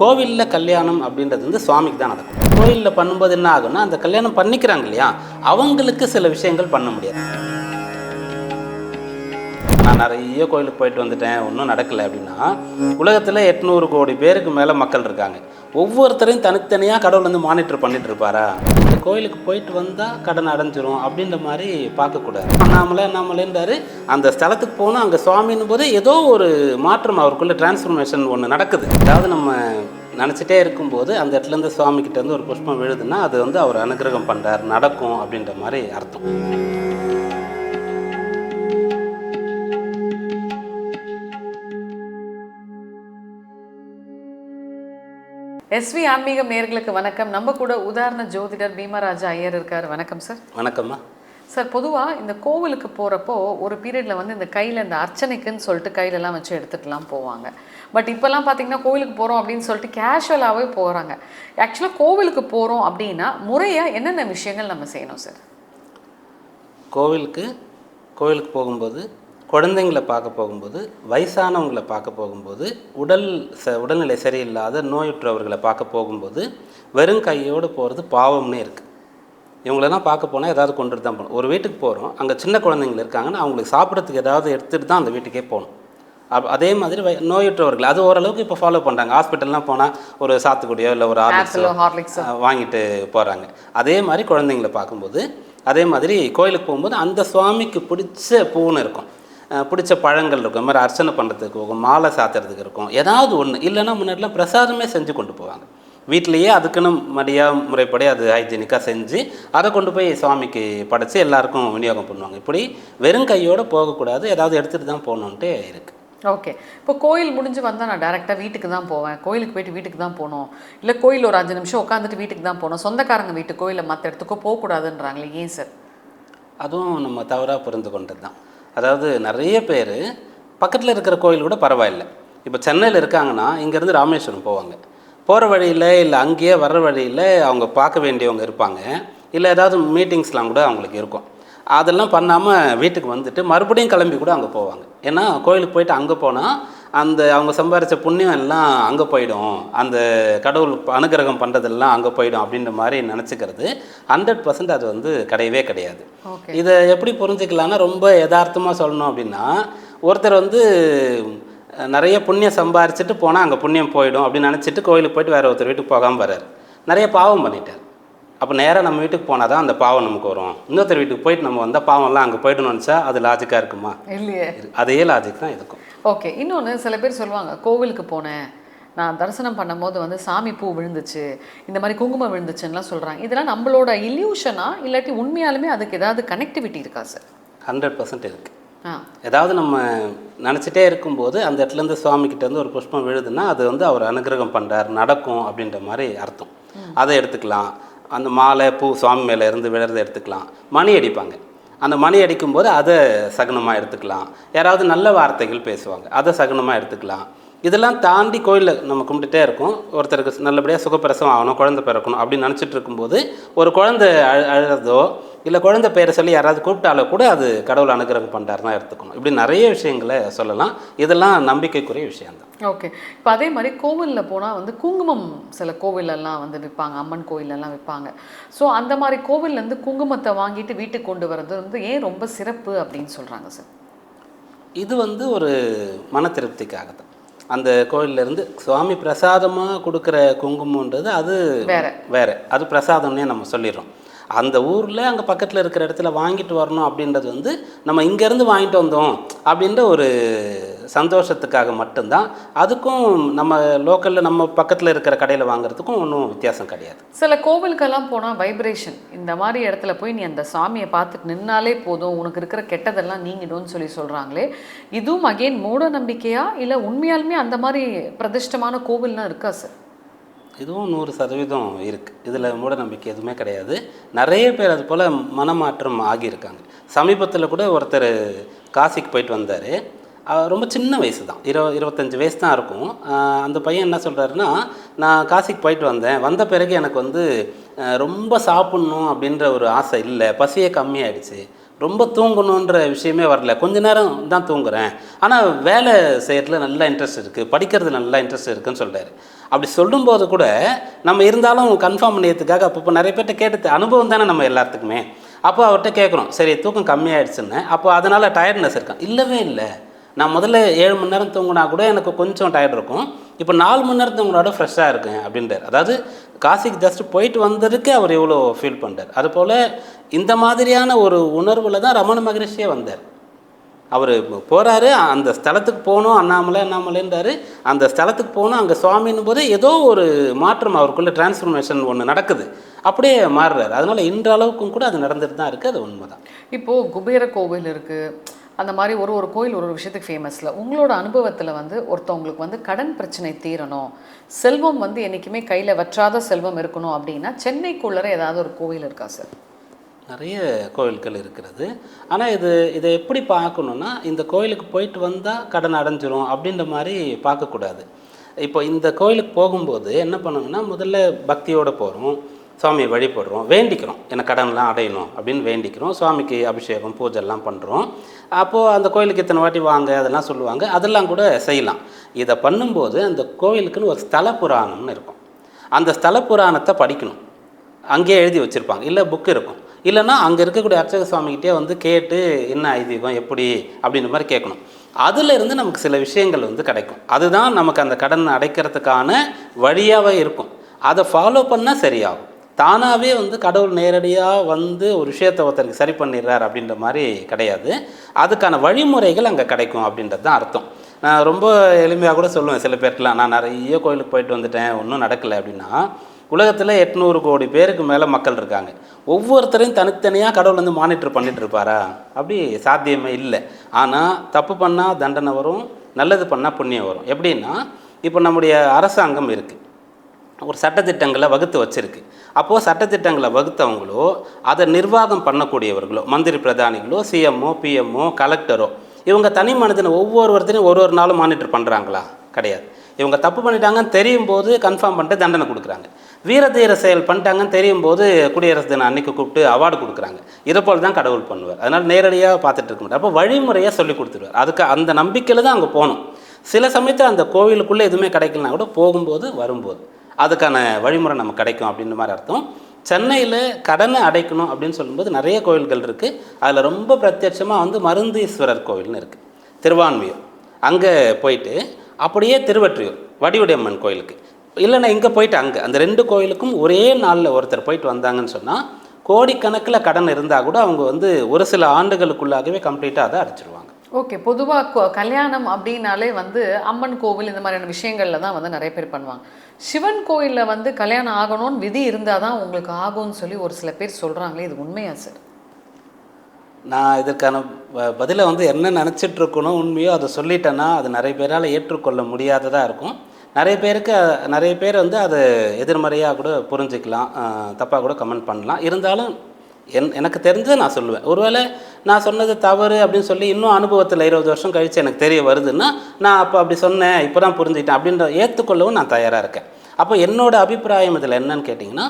கோவிலில் கல்யாணம் அப்படின்றது வந்து சுவாமிக்கு தான் நடக்கும். கோவிலில் பண்ணும்போது என்ன ஆகும்னா, அந்த கல்யாணம் பண்ணிக்கிறாங்க இல்லையா, அவங்களுக்கு சில விஷயங்கள் பண்ண முடியாது. நான் நிறைய கோயிலுக்கு போயிட்டு வந்துட்டேன், ஒன்றும் நடக்கலை அப்படின்னா, உலகத்தில் 800 கோடி பேருக்கு மேலே மக்கள் இருக்காங்க. ஒவ்வொருத்தரையும் தனித்தனியாக கடவுள் வந்து மானிட்டர் பண்ணிட்டு இருப்பாரா? இந்த கோயிலுக்கு போயிட்டு வந்தால் கடன் அடைஞ்சிரும் அப்படின்ற மாதிரி பார்க்கக்கூடாது. அண்ணாமலைன்றாரு, அந்த ஸ்தலத்துக்கு போனால் அங்கே சுவாமின்னு போது ஏதோ ஒரு மாற்றம் அவருக்குள்ள டிரான்ஸ்ஃபர்மேஷன் ஒன்று நடக்குது. அதாவது நம்ம நினச்சிட்டே இருக்கும்போது அந்த இடத்துலேருந்து சுவாமிக்கிட்ட இருந்து ஒரு புஷ்பம் விழுதுன்னா அது வந்து அவர் அனுகிரகம் பண்ணுறார், நடக்கும் அப்படின்ற மாதிரி அர்த்தம். எஸ்வி ஆன்மீகம் நேயர்களுக்கு வணக்கம். நம்ம கூட உதாரண ஜோதிடர் பீமராஜா ஐயர் இருக்கார். வணக்கம் சார். வணக்கம்மா. சார், பொதுவாக இந்த கோவிலுக்கு போகிறப்போ ஒரு பீரியடில் வந்து இந்த கையில் இந்த அர்ச்சனைக்குன்னு சொல்லிட்டு கையிலலாம் வச்சு எடுத்துகிட்டுலாம் போவாங்க. பட் இப்போல்லாம் பார்த்தீங்கன்னா கோவிலுக்கு போகிறோம் அப்படின்னு சொல்லிட்டு கேஷுவலாகவே போகிறாங்க. ஆக்சுவலாக கோவிலுக்கு போகிறோம் அப்படின்னா முறையாக என்னென்ன விஷயங்கள் நம்ம செய்யணும் சார்? கோவிலுக்கு போகும்போது, குழந்தைங்களை பார்க்க போகும்போது, வயசானவங்களை பார்க்க போகும்போது, உடல்நிலை சரியில்லாத நோயுற்றவர்களை பார்க்க போகும்போது வெறும் கையோடு போகிறது பாவம்னே இருக்குது. இவங்களெல்லாம் பார்க்க போனால் ஏதாவது கொண்டுட்டு தான் போகணும். ஒரு வீட்டுக்கு போகிறோம், அங்கே சின்ன குழந்தைங்கள் இருக்காங்கன்னா அவங்களுக்கு சாப்பிட்றதுக்கு ஏதாவது எடுத்துகிட்டு தான் அந்த வீட்டுக்கே போகணும். அதே மாதிரி நோயுற்றவர்கள் அது ஓரளவுக்கு இப்போ ஃபாலோ பண்ணுறாங்க. ஹாஸ்பிட்டல்லாம் போனால் ஒரு சாத்துக்குடியோ இல்லை ஒரு ஹார்லிக்ஸ் வாங்கிட்டு போகிறாங்க. அதே மாதிரி குழந்தைங்களை பார்க்கும்போது, அதே மாதிரி கோயிலுக்கு போகும்போது அந்த சுவாமிக்கு பிடிச்ச பூன்னு இருக்கும், பிடிச்ச பழங்கள் இருக்கும், இந்த மாதிரி அர்ச்சனை பண்ணுறதுக்கு இருக்கும், மாலை சாத்துறதுக்கு இருக்கும், ஏதாவது ஒன்று. இல்லைன்னா முன்னாடிலாம் பிரசாதமே செஞ்சு கொண்டு போவாங்க. வீட்டிலையே அதுக்குன்னு முறைப்படி அது ஹைஜீனிக்காக செஞ்சு அதை கொண்டு போய் சுவாமிக்கு படைச்சி எல்லாருக்கும் விநியோகம் பண்ணுவாங்க. இப்படி வெறும் கையோடு போகக்கூடாது, ஏதாவது எடுத்துகிட்டு தான் போகணுன்ட்டு இருக்குது. ஓகே. இப்போ கோயில் முடிஞ்சு வந்தால் நான் டேரெக்டாக வீட்டுக்கு தான் போவேன், கோயிலுக்கு போயிட்டு வீட்டுக்கு தான் போகணும், இல்லை கோயில் ஒரு 5 நிமிஷம் உட்காந்துட்டு வீட்டுக்கு தான் போகணும், சொந்தக்காரங்க வீட்டு கோயிலில் மற்ற இடத்துக்கோ போகக்கூடாதுன்றாங்களே, ஏன் சார்? அதுவும் நம்ம தவறாக புரிந்து கொண்டது தான். அதாவது நிறைய பேர் பக்கத்தில் இருக்கிற கோயில் கூட பரவாயில்லை. இப்போ சென்னையில் இருக்காங்கன்னா இங்கேருந்து ராமேஸ்வரம் போவாங்க. போகிற வழியில் இல்லை அங்கேயே வர்ற வழியில் அவங்க பார்க்க வேண்டியவங்க இருப்பாங்க, இல்லை ஏதாவது மீட்டிங்ஸ்லாம் கூட அவங்களுக்கு இருக்கும். அதெல்லாம் பண்ணாமல் வீட்டுக்கு வந்துட்டு மறுபடியும் கிளம்பி கூட அங்கே போவாங்க. ஏன்னா கோயிலுக்கு போயிட்டு அங்கே போனால் அந்த அவங்க சம்பாரித்த புண்ணியம் எல்லாம் அங்கே போயிடும், அந்த கடவுள் அனுகிரகம் பண்ணுறதெல்லாம் அங்கே போயிடும் அப்படின்ற மாதிரி நினச்சிக்கிறது 100% அது வந்து கிடையவே கிடையாது. இதை எப்படி புரிஞ்சுக்கலான்னா, ரொம்ப யதார்த்தமாக சொல்லணும் அப்படின்னா, ஒருத்தர் வந்து நிறைய புண்ணியம் சம்பாரிச்சிட்டு போனால் அங்கே புண்ணியம் போயிடும் அப்படின்னு நினச்சிட்டு கோயிலுக்கு போயிட்டு வேறு ஒருத்தர் வீட்டுக்கு போகாமல் வர்றார், நிறைய பாவம் பண்ணிட்டார். அப்போ நேராக நம்ம வீட்டுக்கு போனால் தான் அந்த பாவம் நமக்கு வரும். இன்னொருத்தர் வீட்டுக்கு போயிட்டு நம்ம வந்தால் பாவம்லாம் அங்கே போய்ட்டுன்னு நினச்சா அது லாஜிக்காக இருக்குமா? இல்லையே. அதே லாஜிக் தான் இருக்கும். ஓகே. இன்னொன்று, சில பேர் சொல்லுவாங்க, கோவிலுக்கு போனேன், நான் தரிசனம் பண்ணும்போது வந்து சாமி பூ விழுந்துச்சு, இந்த மாதிரி குங்குமம் விழுந்துச்சுன்னெலாம் சொல்கிறாங்க. இதெல்லாம் நம்மளோட இல்யூஷனா இல்லாட்டி உண்மையாலுமே அதுக்கு ஏதாவது கனெக்டிவிட்டி இருக்கா சார்? 100% இருக்குது. ஏதாவது நம்ம நினச்சிட்டே இருக்கும்போது அந்த இடத்துலேருந்து சுவாமிக்கிட்டேருந்து ஒரு புஷ்பம் விழுதுன்னா அது வந்து அவர் அனுகிரகம் பண்ணுறார், நடக்கும் அப்படின்ற மாதிரி அர்த்தம். அதை எடுத்துக்கலாம். அந்த மாலை பூ சுவாமி மேலே இருந்து விழுறதை எடுத்துக்கலாம். மணி அடிப்பாங்க, அந்த மணி அடிக்கும்போது அதை சகுனமாக எடுத்துக்கலாம். யாராவது நல்ல வார்த்தைகள் பேசுவாங்க, அதை சகுனமாக எடுத்துக்கலாம். இதெல்லாம் தாண்டி கோயிலில் நம்ம கும்பிட்டுட்டே இருக்கோம், ஒருத்தருக்கு நல்லபடியாக சுகப்பிரசவம் ஆகணும், குழந்தை பிறக்கணும் அப்படின்னு நினச்சிட்டு இருக்கும்போது ஒரு குழந்தை அழுறதோ இல்லை குழந்தை பேரை சொல்லி யாராவது கூப்பிட்டாலோ கூட அது கடவுள் அனுகிரகம் பண்ணுறாருன்னா எடுத்துக்கணும். இப்படி நிறைய விஷயங்களை சொல்லலாம். இதெல்லாம் நம்பிக்கைக்குரிய விஷயம்தான். ஓகே. இப்போ அதே மாதிரி கோவிலில் போனால் வந்து குங்குமம் சில கோவிலெல்லாம் வந்து விற்பாங்க, அம்மன் கோயிலெல்லாம் விற்பாங்க. ஸோ அந்த மாதிரி கோவில்லேருந்து குங்குமத்தை வாங்கிட்டு வீட்டுக்கு கொண்டு வர்றது வந்து ஏன் ரொம்ப சிறப்பு அப்படின்னு சொல்கிறாங்க சார்? இது வந்து ஒரு மன திருப்திக்காக தான். அந்த கோயிலேருந்து சுவாமி பிரசாதமாக கொடுக்குற குங்குமன்றது அது வேறு, அது பிரசாதம்னே நம்ம சொல்லிடுறோம். அந்த ஊரில் அங்கே பக்கத்தில் இருக்கிற இடத்துல வாங்கிட்டு வரணும் அப்படின்றது வந்து நம்ம இங்கேருந்து வாங்கிட்டு வந்தோம் அப்படின்ற ஒரு சந்தோஷத்துக்காக மட்டும்தான். அதுக்கும் நம்ம லோக்கலில் நம்ம பக்கத்தில் இருக்கிற கடையில் வாங்குறதுக்கும் ஒன்றும் வித்தியாசம் கிடையாது. சில கோவிலுக்கெல்லாம் போனால் வைப்ரேஷன், இந்த மாதிரி இடத்துல போய் நீ அந்த சாமியை பார்த்துட்டு நின்னாலே போதும், உனக்கு இருக்கிற கெட்டதெல்லாம் நீங்கிடும்னு சொல்கிறாங்களே, இதுவும் அகெயின் மூட நம்பிக்கையா இல்லை உண்மையாலுமே அந்த மாதிரி பிரதிஷ்டமான கோவில்லாம் இருக்கா சார்? இதுவும் 100% இருக்குது. இதில் மூட நம்பிக்கை எதுவுமே கிடையாது. நிறைய பேர் அது போல் மனமாற்றம் ஆகியிருக்காங்க. சமீபத்தில் கூட ஒருத்தர் காசிக்கு போயிட்டு வந்தார். ரொம்ப சின்ன வயசு தான், 25 வயசு தான் இருக்கும். அந்த பையன் என்ன சொல்கிறாருன்னா, நான் காசிக்கு போயிட்டு வந்த பிறகு எனக்கு வந்து ரொம்ப சாப்பிட்ணும் அப்படின்ற ஒரு ஆசை இல்லை, பசியே கம்மியாயிடுச்சு, ரொம்ப தூங்கணுன்ற விஷயமே வரல, கொஞ்ச நேரம் தான் தூங்குறேன், ஆனால் வேலை செய்கிறதுல நல்லா இன்ட்ரெஸ்ட் இருக்குது, படிக்கிறது நல்லா இன்ட்ரெஸ்ட் இருக்குதுன்னு சொல்கிறாரு. அப்படி சொல்லும்போது கூட நம்ம இருந்தாலும் கன்ஃபார்ம் பண்ணியதுக்காக அப்போ நிறைய பேர்கிட்ட கேட்டு அனுபவம் தானே நம்ம எல்லாத்துக்குமே. அப்போ அவர்கிட்ட கேட்குறோம், சரி தூக்கம் கம்மியாயிடுச்சுன்னு, அப்போ அதனால் டயர்ட்னஸ் இருக்கான். இல்லவே இல்லை, நான் முதல்ல 7 மணி நேரம் தூங்கினா கூட எனக்கு கொஞ்சம் டயர்ட் இருக்கும், இப்போ 4 மணி நேரம் தூங்கினோட ஃப்ரெஷ்ஷாக இருக்கேன் அப்படின்றார். அதாவது காசிக்கு ஜஸ்ட் போயிட்டு வந்ததுக்கு அவர் எவ்வளோ ஃபீல் பண்ணுறார். அதுபோல் இந்த மாதிரியான ஒரு உணர்வில் தான் ரமண மகரிஷியே வந்தார். அவர் போகிறாரு, அந்த ஸ்தலத்துக்கு போகணும், அண்ணாமலைன்றாரு, அந்த ஸ்தலத்துக்கு போகணும், அங்கே சுவாமின்னு போது ஏதோ ஒரு மாற்றம் அவருக்குள்ளே டிரான்ஸ்ஃபர்மேஷன் ஒன்று நடக்குது, அப்படியே மாறுறாரு. அதனால் இன்றளவுக்கும் கூட அது நடந்துட்டு தான் இருக்குது. அது உண்மை தான். இப்போது குபேர கோவில் இருக்குது, அந்த மாதிரி ஒரு கோயில் ஒரு விஷயத்துக்கு ஃபேமஸில் உங்களோட அனுபவத்தில் வந்து ஒருத்தவங்களுக்கு வந்து கடன் பிரச்சனை தீரணும், செல்வம் வந்து என்றைக்குமே கையில் வற்றாத செல்வம் இருக்கணும் அப்படின்னா சென்னைக்குள்ளே ஏதாவது ஒரு கோவில் இருக்கா சார்? நிறைய கோயில்கள் இருக்கிறது. ஆனால் இதை எப்படி பார்க்கணுன்னா, இந்த கோயிலுக்கு போயிட்டு வந்தால் கடன் அடைஞ்சிரும் அப்படின்ற மாதிரி பார்க்கக்கூடாது. இப்போ இந்த கோயிலுக்கு போகும்போது என்ன பண்ணணும்னா, முதல்ல பக்தியோடு போகிறோம், சுவாமியை வழிபடுறோம், வேண்டிக்கிறோம், எனக்கு கடன்லாம் அடையணும் அப்படின்னு வேண்டிக்கிறோம், சுவாமிக்கு அபிஷேகம் பூஜைலாம் பண்ணுறோம். அப்போது அந்த கோயிலுக்கு இத்தனை வாட்டி வாங்க அதெல்லாம் சொல்லுவாங்க, அதெல்லாம் கூட செய்யலாம். இதை பண்ணும்போது அந்த கோயிலுக்குன்னு ஒரு ஸ்தல புராணம்னு இருக்கும், அந்த ஸ்தல புராணத்தை படிக்கணும். அங்கேயே எழுதி வச்சுருப்பாங்க, இல்லை புக்கு இருக்கும், இல்லைன்னா அங்கே இருக்கக்கூடிய அர்ச்சக சுவாமிகிட்டே வந்து கேட்டு என்ன ஐதீகம் எப்படி அப்படின்ற மாதிரி கேட்கணும். அதிலிருந்து நமக்கு சில விஷயங்கள் வந்து கிடைக்கும். அதுதான் நமக்கு அந்த கடன் அடைக்கிறதுக்கான வழியாகவே இருக்கும். அதை ஃபாலோ பண்ணால் சரியாகும். தானாகவே வந்து கடவுள் நேரடியாக வந்து ஒரு விஷயத்தை ஒருத்தருக்கு சரி பண்ணிடுறார் அப்படின்ற மாதிரி கிடையாது. அதுக்கான வழிமுறைகள் அங்கே கிடைக்கும் அப்படின்றது தான் அர்த்தம். நான் ரொம்ப எளிமையாக கூட சொல்லுவேன் சில பேருக்குலாம், நான் நிறைய கோயிலுக்கு போயிட்டு வந்துட்டேன் ஒன்றும் நடக்கலை அப்படின்னா, உலகத்தில் 800 கோடி பேருக்கு மேலே மக்கள் இருக்காங்க. ஒவ்வொருத்தரையும் தனித்தனியாக கடவுள் வந்து மானிட்டர் பண்ணிட்டு இருப்பாரா? அப்படி சாத்தியமே இல்லை. ஆனால் தப்பு பண்ணால் தண்டனை வரும், நல்லது பண்ணால் புண்ணியம் வரும். எப்படின்னா, இப்போ நம்முடைய அரசாங்கம் இருக்குது, ஒரு சட்டத்திட்டங்களை வகுத்து வச்சுருக்கு. அப்போது சட்டத்திட்டங்களை வகுத்தவங்களோ அதை நிர்வாகம் பண்ணக்கூடியவர்களோ, மந்திரி பிரதானிகளோ, சிஎம்ஓ பிஎம்ஓ கலெக்டரோ, இவங்க தனி மனிதனை ஒவ்வொருத்தரையும் ஒரு நாளும் மானிட்டர் பண்ணுறாங்களா? கிடையாது. இவங்க தப்பு பண்ணிட்டாங்கன்னு தெரியும் போது கன்ஃபார்ம் பண்ணிட்டு தண்டனை கொடுக்குறாங்க. வீரதீர செயல் பண்ணிட்டாங்கன்னு தெரியும் போது குடியரசு தினம் அன்றைக்கி கூப்பிட்டு அவார்டு கொடுக்குறாங்க. இதை போல் தான் கடவுள் பண்ணுவார். அதனால் நேரடியாக பார்த்துட்டு இருக்க மாட்டார். அப்போ வழிமுறையாக சொல்லி கொடுத்துருவார். அதுக்கு அந்த நம்பிக்கையில் தான் அங்கே போகணும். சில சமயத்தில் அந்த கோவிலுக்குள்ளே எதுவுமே கிடைக்கலனா கூட போகும்போது வரும்போது அதுக்கான வழிமுறை நமக்கு கிடைக்கும் அப்படின்ற மாதிரி அர்த்தம். சென்னையில் கடனை அடைக்கணும் அப்படின்னு சொல்லும்போது நிறைய கோவில்கள் இருக்குது. அதில் ரொம்ப பிரத்யட்சமாக வந்து மருந்தீஸ்வரர் கோவில்னு இருக்குது, திருவான்மியூர். அங்கே போயிட்டு அப்படியே திருவற்றியூர் வடிவுடையம்மன் கோயிலுக்கு, இல்லைன்னா இங்கே போயிட்டு அங்கே, அந்த 2 கோயிலுக்கும் ஒரே நாளில் ஒருத்தர் போயிட்டு வந்தாங்கன்னு சொன்னால் கோடிக்கணக்கில் கடன் இருந்தால் கூட அவங்க வந்து ஒரு சில ஆண்டுகளுக்குள்ளாகவே கம்ப்ளீட்டாக அதை அடைச்சிருவாங்க. ஓகே. பொதுவாக கல்யாணம் அப்படின்னாலே வந்து அம்மன் கோவில் இந்த மாதிரியான விஷயங்களில் தான் வந்து நிறைய பேர் பண்ணுவாங்க. சிவன் கோயிலில் வந்து கல்யாணம் ஆகணும்னு விதி இருந்தால் தான் உங்களுக்கு ஆகும்னு சொல்லி ஒரு சில பேர் சொல்கிறாங்களே, இது உண்மையா சார்? நான் இதற்கான பதிலை வந்து என்ன நினச்சிட்ருக்கணும் உண்மையோ அதை சொல்லிட்டேன்னா அது நிறைய பேரால் ஏற்றுக்கொள்ள முடியாததாக இருக்கும். நிறைய பேர் வந்து அதை எதிர்மறையாக கூட புரிஞ்சிக்கலாம், தப்பாக கூட கமெண்ட் பண்ணலாம். இருந்தாலும் எனக்கு தெரிஞ்சதை நான் சொல்லுவேன். ஒருவேளை நான் சொன்னது தவறு அப்படின்னு சொல்லி இன்னும் அனுபவத்தில் 20 வருஷம் கழித்து எனக்கு தெரிய வருதுன்னா, நான் அப்போ அப்படி சொன்னேன், இப்போ தான் புரிஞ்சுக்கிட்டேன் அப்படின்ற ஏற்றுக்கொள்ளவும் நான் தயாராக இருக்கேன். அப்போ என்னோடய அபிப்பிராயம் இதில் என்னன்னு கேட்டிங்கன்னா,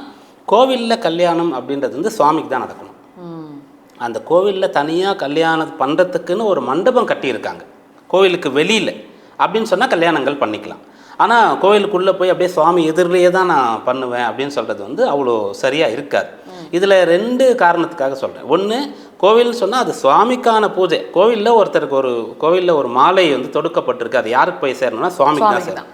கோவிலில் கல்யாணம் அப்படின்றது வந்து சுவாமிக்கு தான் நடக்கணும். அந்த கோவிலில் தனியாக கல்யாணம் பண்ணுறதுக்குன்னு ஒரு மண்டபம் கட்டியிருக்காங்க கோவிலுக்கு வெளியில் அப்படின்னு சொன்னால் கல்யாணங்கள் பண்ணிக்கலாம். ஆனால் கோவிலுக்குள்ளே போய் அப்படியே சுவாமி எதிரிலேயே தான் நான் பண்ணுவேன் அப்படின்னு சொல்கிறது வந்து அவ்வளோ சரியாக இருக்காது. இதில் 2 காரணத்துக்காக சொல்கிறேன். ஒன்று, கோவில்னு சொன்னால் அது சுவாமிக்கான பூஜை. கோவிலில் ஒரு மாலை வந்து தொடுக்கப்பட்டிருக்கு, அது யாருக்கு போய் சேரணும்னா சுவாமிக்கு தான் சேரும்.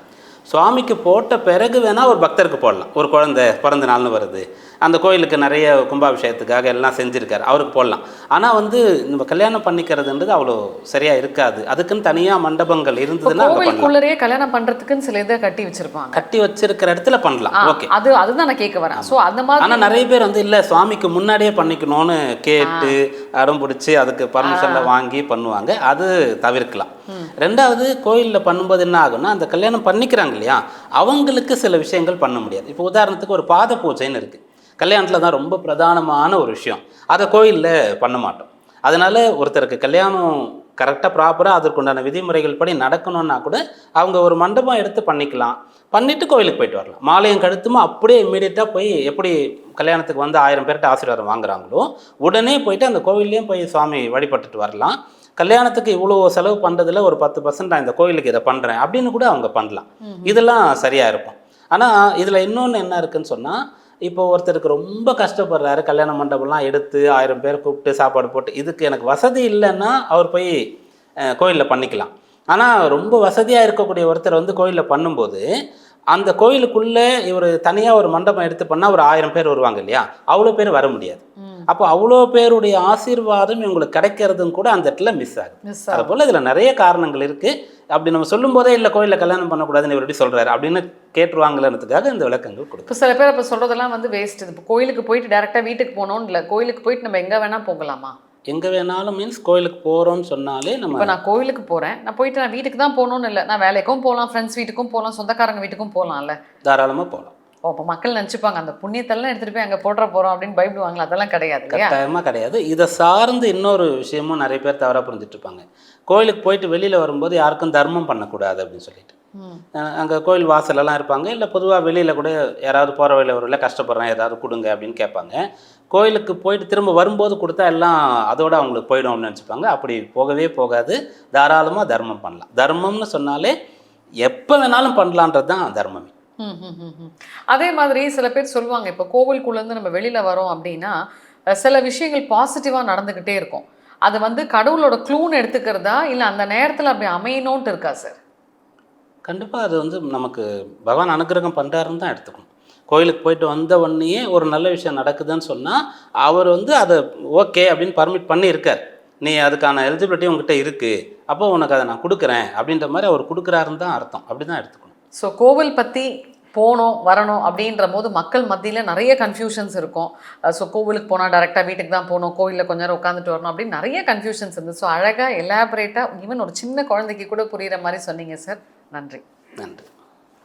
சுவாமிக்கு போட்ட பிறகு வேணால் ஒரு பக்தருக்கு போடலாம். ஒரு குழந்தை பிறந்த நாள்னு வருது, அந்த கோயிலுக்கு நிறைய கும்பாபிஷேகத்துக்காக எல்லாம் செஞ்சுருக்காரு, அவருக்கு போடலாம். ஆனால் வந்து நம்ம கல்யாணம் பண்ணிக்கிறதுன்றது அவ்வளோ சரியாக இருக்காது. அதுக்குன்னு தனியாக மண்டபங்கள் இருந்ததுன்னா கோவிலுக்குள்ளே கல்யாணம் பண்ணுறதுக்குன்னு சில இதை கட்டி வச்சிருப்பாங்க. கட்டி வச்சிருக்கிற இடத்துல பண்ணலாம். ஓகே, அதுதான் நான் கேட்க வரேன். ஸோ அந்த மாதிரி. ஆனால் நிறைய பேர் வந்து இல்லை சுவாமிக்கு முன்னாடியே பண்ணிக்கணும்னு கேட்டு அடம் பிடிச்சி அதுக்கு பர்மிஷனில் வாங்கி பண்ணுவாங்க. அது தவிர்க்கலாம். 2வது, கோயிலில் பண்ணும்போது என்ன ஆகும்னா, அந்த கல்யாணம் பண்ணிக்கிறாங்க இல்லையா, அவங்களுக்கு சில விஷயங்கள் பண்ண முடியாது. இப்போ உதாரணத்துக்கு ஒரு பாத பூஜைன்னு இருக்குது, கல்யாணத்தில் தான் ரொம்ப பிரதானமான ஒரு விஷயம். அதை கோயிலில் பண்ண மாட்டோம். அதனால் ஒருத்தருக்கு கல்யாணம் கரெக்டாக ப்ராப்பராக அதற்குண்டான விதிமுறைகள் படி நடக்கணும்னா கூட அவங்க ஒரு மண்டபம் எடுத்து பண்ணிக்கலாம், பண்ணிவிட்டு கோயிலுக்கு போயிட்டு வரலாம். மாலையும் கழுத்துமா அப்படியே இம்மீடியட்டாக போய் எப்படி கல்யாணத்துக்கு வந்து 1000 பேர்கிட்ட ஆசீர்வாதம் வாங்குறாங்களோ உடனே போயிட்டு அந்த கோவில்லையும் போய் சுவாமி வழிபட்டுட்டு வரலாம். கல்யாணத்துக்கு இவ்வளோ செலவு பண்ணுறதுல ஒரு 10% நான் இந்த கோயிலுக்கு இதை பண்ணுறேன் அப்படின்னு கூட அவங்க பண்ணலாம். இதெல்லாம் சரியாக இருக்கும். ஆனால் இதில் இன்னொன்று என்ன இருக்குன்னு சொன்னால், இப்போ ஒருத்தருக்கு ரொம்ப கஷ்டப்படுறாரு, கல்யாண மண்டபம்லாம் எடுத்து 1000 பேர் கூப்பிட்டு சாப்பாடு போட்டு, இதுக்கு எனக்கு வசதி இல்லைன்னா அவர் போய் கோயிலில் பண்ணிக்கலாம். ஆனால் ரொம்ப வசதியாக இருக்கக்கூடிய ஒருத்தர் வந்து கோயிலில் பண்ணும்போது, அந்த கோயிலுக்குள்ளே இவர் தனியாக ஒரு மண்டபம் எடுத்து பண்ணால் ஒரு 1000 பேர் வருவாங்க இல்லையா, அவ்வளோ பேர் வர முடியாது. அப்போ அவ்வளோ பேருடைய ஆசீர்வாதம் இவங்களுக்கு கிடைக்கிறதும் கூட அந்த இடத்துல மிஸ் ஆகும். அதுபோல் இதில் நிறைய காரணங்கள் இருக்குது. அப்படி நம்ம சொல்லும் போதே இல்லை கோயிலில் கல்யாணம் பண்ணக்கூடாதுன்னு இவர் எப்படி சொல்கிறாரு அப்படின்னு கேட்டுருவாங்களன்றதுக்காக இந்த விளக்கங்கள் கொடுக்கும். இப்போ சில பேர் இப்போ சொல்கிறதெல்லாம் வந்து வேஸ்ட். இப்போ கோயிலுக்கு போயிட்டு டேரெக்டாக வீட்டுக்கு போகணும்னு இல்லை, கோயிலுக்கு போயிட்டு நம்ம எங்கே வேணால் போகலாமா? எங்கே வேணாலும் மீன்ஸ் கோயிலுக்கு போகிறோம்னு சொன்னாலே நம்ம இப்போ நான் கோயிலுக்கு போகிறேன், நான் போயிட்டு நான் வீட்டுக்கு தான் போகணும்னு இல்லை, நான் வேலைக்கும் போகலாம், ஃப்ரெண்ட்ஸ் வீட்டுக்கும் போகலாம், சொந்தக்காரங்க வீட்டுக்கும் போகலாம்ல, தாராளமாக போகலாம். இப்போ மக்கள் நினச்சிப்பாங்க அந்த புண்ணியத்தெல்லாம் எடுத்துகிட்டு போய் அங்கே போடுற போகிறோம் அப்படின்னு பயப்படுவாங்களா? அதெல்லாம் கிடையாது இல்லையா? கட்டாயமாக கிடையாது. இதை சார்ந்து இன்னொரு விஷயமும் நிறைய பேர் தவறாக புரிஞ்சுட்டு இருப்பாங்க. கோயிலுக்கு போயிட்டு வெளியில் வரும்போது யாருக்கும் தர்மம் பண்ணக்கூடாது அப்படின்னு சொல்லிட்டு, அங்கே கோயில் வாசலெல்லாம் இருப்பாங்க, இல்லை பொதுவாக வெளியில் கூட யாராவது போகிற வழியில் வரல கஷ்டப்படுறேன் ஏதாவது கொடுங்க அப்படின்னு கேட்பாங்க. கோயிலுக்கு போயிட்டு திரும்ப வரும்போது கொடுத்தா எல்லாம் அதோடு அவங்களுக்கு போயிடும் அப்படின்னு நினச்சிப்பாங்க. அப்படி போகவே போகாது. தாராளமாக தர்மம் பண்ணலாம். தர்மம்னு சொன்னாலே எப்போ வேணாலும் பண்ணலான்றது தான் தர்மமே. அதே மாதிரி சில பேர் சொல்லுவாங்க, இப்போ கோவிலுக்குள்ளேருந்து நம்ம வெளியில் வரோம் அப்படின்னா சில விஷயங்கள் பாசிட்டிவாக நடந்துக்கிட்டே இருக்கும். அது வந்து கடவுளோட க்ளூன்னு எடுத்துக்கிறதா இல்லை அந்த நேரத்தில் அப்படி அமையணும்ட்டு இருக்கா சார்? கண்டிப்பாக அது வந்து நமக்கு பகவான் அனுகிரகம் பண்ணுறாருன்னு தான் எடுத்துக்கணும். கோயிலுக்கு போயிட்டு வந்த உடனேயே ஒரு நல்ல விஷயம் நடக்குதுன்னு சொன்னால் அவர் வந்து அதை ஓகே அப்படின்னு பர்மிட் பண்ணியிருக்கார். நீ அதுக்கான எலிஜிபிலிட்டி உங்ககிட்ட இருக்குது, அப்போ உனக்கு அதை நான் கொடுக்குறேன் அப்படின்ற மாதிரி அவர் கொடுக்குறாருன்னு தான் அர்த்தம். அப்படி தான் எடுத்துக்கணும். ஸோ கோவில் பற்றி போகணும் வரணும் அப்படின்ற போது மக்கள் மத்தியில் நிறைய கன்ஃபியூஷன்ஸ் இருக்கும். ஸோ கோவிலுக்கு போனால் டேரெக்டாக வீட்டுக்கு தான் போகணும், கோவிலில் கொஞ்ச நேரம் உட்காந்துட்டு வரணும் அப்படின்னு நிறைய கன்ஃபியூஷன்ஸ் இருந்தது. ஸோ அழகாக எலாபரேட்டாக ஈவன் ஒரு சின்ன குழந்தைக்கு கூட புரிகிற மாதிரி சொன்னீங்க சார். நன்றி. நன்றி.